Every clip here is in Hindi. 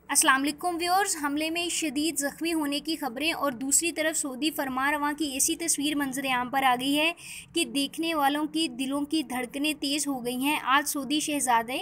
अस्सलाम वालेकुम व्यूअर्स। हमले में शदीद ज़ख्मी होने की खबरें और दूसरी तरफ सऊदी फरमारवां की ऐसी तस्वीर मंजर आम पर आ गई है कि देखने वालों की दिलों की धड़कनें तेज़ हो गई हैं। आज सऊदी शहज़ादे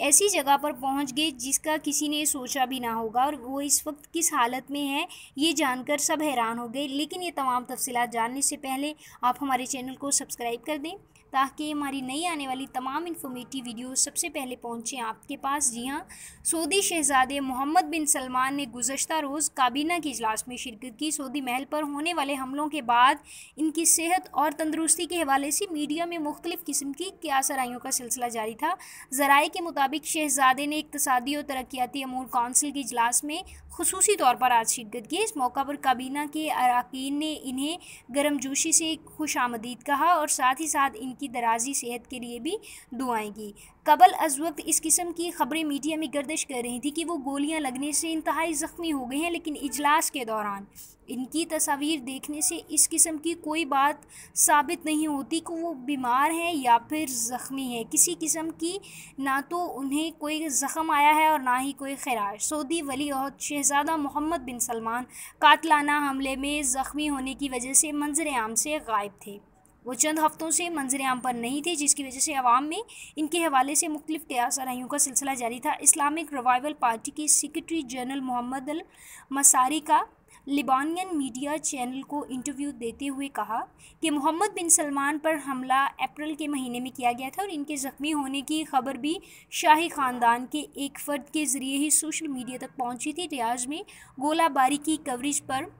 ऐसी जगह पर पहुंच गए जिसका किसी ने सोचा भी ना होगा और वो इस वक्त किस हालत में है ये जानकर सब हैरान हो गए। लेकिन ये तमाम तफसीलात जानने से पहले आप हमारे चैनल को सब्सक्राइब कर दें ताकि हमारी नई आने वाली तमाम इन्फॉर्मेटिव वीडियो सबसे पहले पहुंचे आपके पास। जी हाँ, सऊदी शहज़ादे मोहम्मद बिन सलमान ने गुज़श्ता रोज़ काबीना के इजलास में शिरकत की। सऊदी महल पर होने वाले हमलों के बाद इनकी सेहत और तंदुरुस्ती के हवाले से मीडिया में मुख्तलिफ़ किस्म की क्यासराइयों का सिलसिला जारी था। ज़राए के मुताबिक शहज़ादे ने इक़्तिसादी और तरक्याती अमूर कौंसिल के इजलास में खुसूसी तौर पर आज शिरकत की। इस मौका पर काबीना के अरकान ने इन्हें गर्मजोशी से खुशामदीद कहा और साथ ही साथ इनकी दराजी सेहत के लिए भी दुआएं की। कबल अज़ वक्त इस किस्म की खबरें मीडिया में गर्दिश कर रही थी कि वो गोलियां लगने से इंतहाई ज़ख्मी हो गए हैं, लेकिन इजलास के दौरान इनकी तस्वीर देखने से इस किस्म की कोई बात साबित नहीं होती कि वो बीमार हैं या फिर ज़ख्मी हैं। किसी किस्म की ना तो उन्हें कोई ज़ख़म आया है और ना ही कोई खराश। सऊदी वली अहद शहज़ादा मोहम्मद बिन सलमान कातलाना हमले में ज़ख्मी होने की वजह से मंजर आम से गायब थे। वो चंद हफ्तों से मंजर आम पर नहीं थे, जिसकी वजह से अवाम में इनके हवाले से मुख्तलिफ क्यासराइयों का सिलसिला जारी था। इस्लामिक रिवाइवल पार्टी के सेक्रेटरी जनरल मोहम्मद अल मसारी का लिबानियन मीडिया चैनल को इंटरव्यू देते हुए कहा कि मोहम्मद बिन सलमान पर हमला अप्रैल के महीने में किया गया था और इनके ज़ख्मी होने की खबर भी शाही ख़ानदान के एक फ़र्द के ज़रिए ही सोशल मीडिया तक पहुंची थी। रियाज में गोलाबारी की कवरेज पर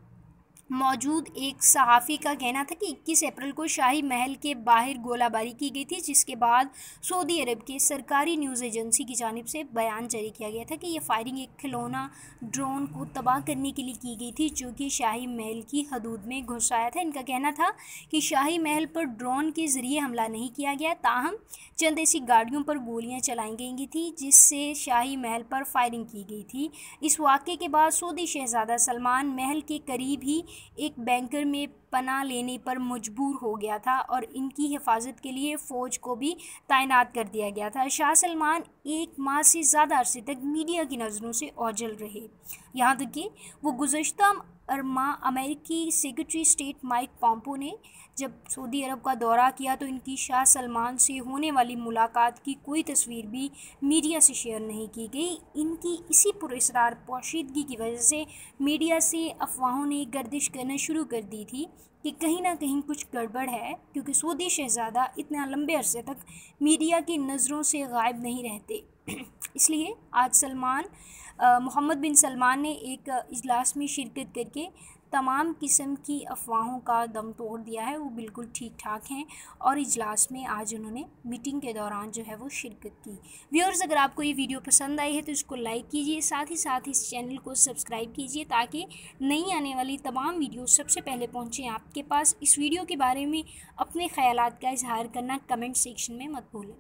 मौजूद एक सहाफ़ी का कहना था कि 21 अप्रैल को शाही महल के बाहर गोलाबारी की गई थी, जिसके बाद सऊदी अरब के सरकारी न्यूज़ एजेंसी की जानिब से बयान जारी किया गया था कि यह फायरिंग एक खिलौना ड्रोन को तबाह करने के लिए की गई थी जो कि शाही महल की हदूद में घुस आया था। इनका कहना था कि शाही महल पर ड्रोन के ज़रिए हमला नहीं किया गया, ताहम चंद ऐसी गाड़ियों पर गोलियाँ चलाई गई थी जिससे शाही महल पर फायरिंग की गई थी। इस वाक़े के बाद सऊदी शहज़ादा सलमान महल के करीब ही एक बैंकर में पनाह लेने पर मजबूर हो गया था और इनकी हिफाजत के लिए फ़ौज को भी तैनात कर दिया गया था। शाह सलमान एक माह से ज़्यादा अरसे तक मीडिया की नज़रों से ओझल रहे, यहाँ तक कि वो गुज़श्ता माह अमेरिकी सेक्रेटरी स्टेट माइक पॉम्पो ने जब सऊदी अरब का दौरा किया तो इनकी शाह सलमान से होने वाली मुलाकात की कोई तस्वीर भी मीडिया से शेयर नहीं की गई। इनकी इसी पुरअसरार पोशीदगी की वजह से मीडिया से अफवाहों ने गर्दिश करना शुरू कर दी थी कि कहीं ना कहीं कुछ गड़बड़ है, क्योंकि सऊदी शहज़ादा इतना लंबे अरसे तक मीडिया की नज़रों से गायब नहीं रहते। इसलिए आज मोहम्मद बिन सलमान ने एक इजलास में शिरकत करके तमाम किस्म की अफवाहों का दम तोड़ दिया है। वो बिल्कुल ठीक ठाक हैं और इजलास में आज उन्होंने मीटिंग के दौरान जो है वो शिरकत की। व्यूअर्स, अगर आपको ये वीडियो पसंद आई है तो इसको लाइक कीजिए, साथ ही साथ इस चैनल को सब्सक्राइब कीजिए ताकि नई आने वाली तमाम वीडियो सबसे पहले पहुँचें आपके पास। इस वीडियो के बारे में अपने ख़यालात का इजहार करना कमेंट सेक्शन में मत भूलें।